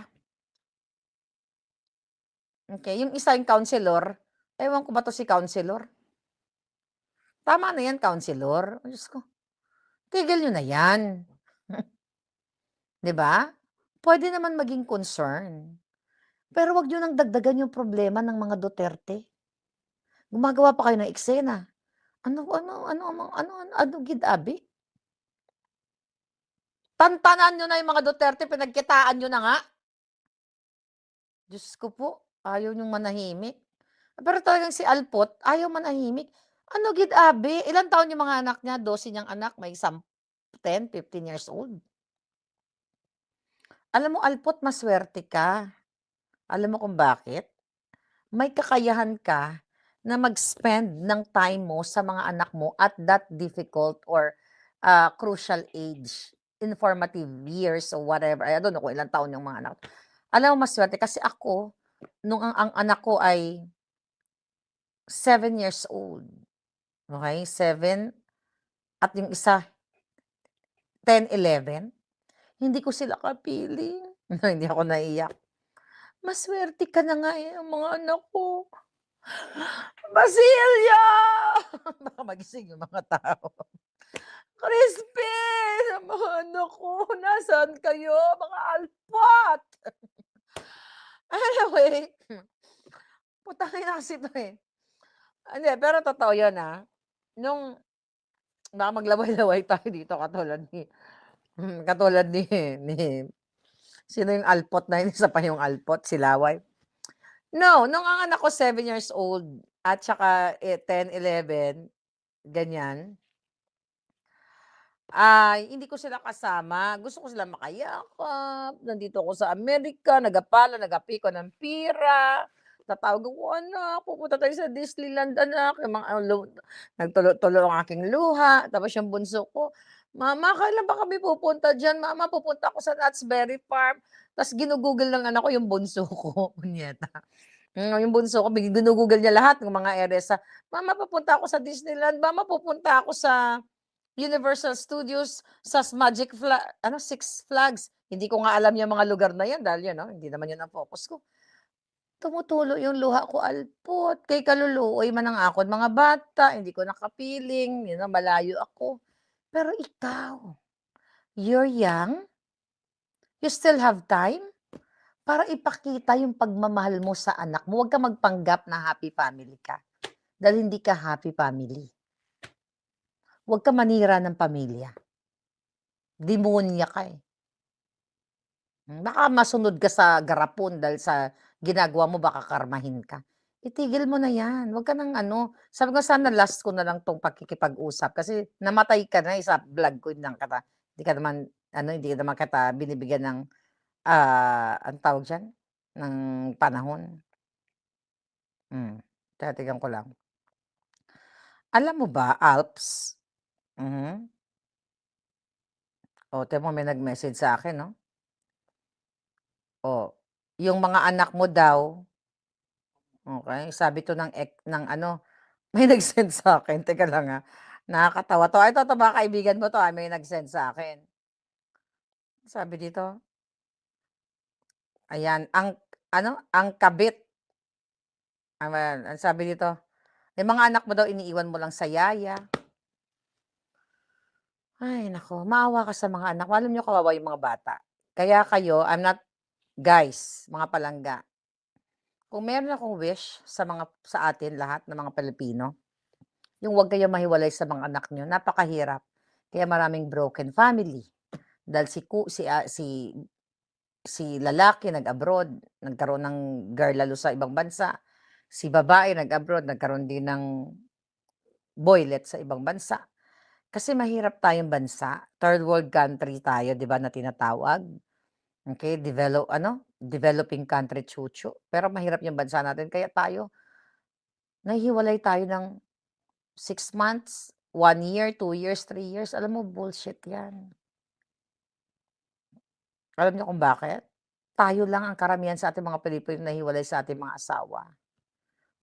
Okay, yung isa yung counselor, ewan ko ba to si counselor? Tama na yan, counselor. Diyos ko, tigil nyo na yan. 'Di ba? Pwede naman maging concern. Pero wag nyo nang dagdagan yung problema ng mga Duterte. Gumagawa pa kayo ng eksena. Ano gid Abi? Tantanan nyo na yung mga Duterte, pinagkitaan nyo na nga. Diyos ko po, ayaw nyong manahimik. Pero talagang si Alpot, ayaw manahimik. Ano gid Abi? Ilang taon yung mga anak niya? 12 niyang anak, may 10, 15 years old. Alam mo, Alpot, maswerte ka. Alam mo kung bakit? May kakayahan ka na mag-spend ng time mo sa mga anak mo at that difficult or crucial age, informative years or whatever. I don't know kung ilang taon yung mga anak. Alam mo, maswerte kasi ako, nung ang anak ko ay 7 years old. Okay? 7 at yung isa 10, 11. Hindi ko sila kapiling. Hindi ako naiyak. Maswerte ka na nga eh, ang mga anak ko. Basilya! Baka magising yung mga tao. Crispin! Ang mga anak ko, nasaan kayo? Mga alpat! Anyway, putangin na kasi ito eh. Hindi, pero totoo yun Nung, baka maglaway-laway tayo dito katulad ni sino yung alpot na yun? Isa pa yung alpot, si Laway. No, nung ang anak ko 7 years old at saka 10, 11, ganyan, hindi ko sila kasama. Gusto ko sila makayakap. Nandito ako sa Amerika, nagapala, nagapiko ng pira. Tatawag ako, anak, pupunta tayo sa Disneyland, anak. Yung mga, nagtulo-tulo ang aking luha. Tapos yung bunso ko, Mama, kailan ba kami pupunta dyan? Mama, pupunta ako sa Knott's Berry Farm. Tapos ginugugol ng anak ko yung bunso ko, punyeta. Yung bunso ko, ginugugol niya lahat ng mga areas. Mama, pupunta ako sa Disneyland. Mama, pupunta ako sa Universal Studios, sa Six Flags. Hindi ko nga alam yung mga lugar na yan dahil hindi naman yun ang focus ko. Tumutulo yung luha ko, Alpot. Kay kaluluoy man ang akon mga bata, hindi ko nakapiling, malayo ako. Pero ikaw, you're young, you still have time para ipakita yung pagmamahal mo sa anak mo. Huwag ka magpanggap na happy family ka. Dahil hindi ka happy family. Huwag ka manira ng pamilya. Demonya ka eh. Baka masunod ka sa garapon dahil sa ginagawa mo, baka karmahin ka. Itigil mo na yan. Huwag ka nang sabi ko sana last ko na lang tong pakikipag-usap kasi namatay ka na sa vlog ko ng kata. Hindi ka naman kata binibigyan ng ang tawag diyan ng panahon. Tatigan ko lang. Alam mo ba, Alps? Tingnan mo may nag-message sa akin, no? Yung mga anak mo daw, okay, sabi to ng may nag-send sa akin. Teka lang nakakatawa to. Ito mga kaibigan mo to may nag-send sa akin. Sabi dito, ayan, ang kabit. Ang sabi dito, yung mga anak mo daw iniiwan mo lang sa yaya. Ay, nako, maawa ka sa mga anak. Alam niyo kawawa yung mga bata. Kaya kayo, guys, mga palangga, kung meron akong wish sa atin lahat ng mga Pilipino, yung huwag kayo mahiwalay sa mga anak niyo, napakahirap. Kaya maraming broken family. Dahil si lalaki nag-abroad, nagkaroon ng girl lalo sa ibang bansa. Si babae nag-abroad, nagkaroon din ng boylet sa ibang bansa. Kasi mahirap tayong bansa, third world country tayo, 'di ba, na tinatawag. Okay, developing country chuchu. Pero mahirap yung bansa natin kaya tayo nahihiwalay tayo ng 6 months, 1 year, 2 years, 3 years. Alam mo, bullshit 'yan. Alam niyo kung bakit? Tayo lang ang karamihan sa ating mga Pilipino nahihiwalay sa ating mga asawa.